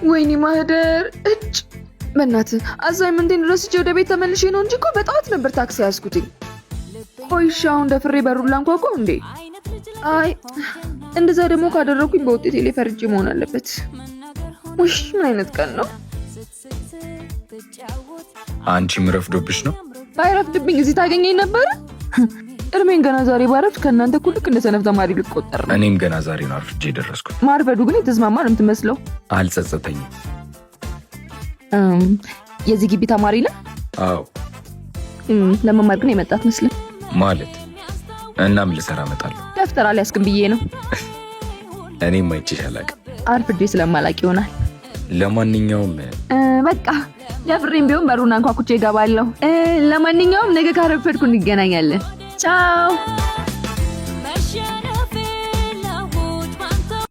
ወይኔ ማህደር እጭ በእናትህ አሳይመንቴን ረስቼ ወደ ቤት ተመልሼ ነው እንጂ እኮ በጠዋት ነበር ታክሲ ያዝኩትኝ። ቆይሻ አሁን ደፍሬ በሩን ላንኳኳው እንዴ? አይ እንደዛ ደግሞ ካደረኩኝ በውጤቴ ላይ ፈርጄ መሆን አለበት። ውይ ምን አይነት ቀን ነው? አንቺም ረፍዶብሽ ነው? አይረፍድብኝ እዚህ ታገኘኝ ነበር። እርሜን ገና ዛሬ ባረፍድ ከእናንተ እኩል ልክ እንደ ሰነፍ ተማሪ ልቆጠር ነው። እኔም ገና ዛሬ ነው አርፍጄ የደረስኩት። ማርፈዱ ግን የተስማማ ነው የምትመስለው። አልጸጸተኝም። የዚህ ግቢ ተማሪ ነህ? አዎ። ለመማር ግን የመጣት መስልም ማለት እናም ልሰራ እመጣለሁ። ደፍተር አልያዝክም ብዬ ነው። እኔም አይቼሽ አላውቅም። አርፍጄ ስለማላውቅ ይሆናል። ለማንኛውም በቃ ደፍሬም ቢሆን በሩን አንኳኩቼ እገባለሁ። ለማንኛውም ነገ ካረፈድኩ እንገናኛለን። ቻው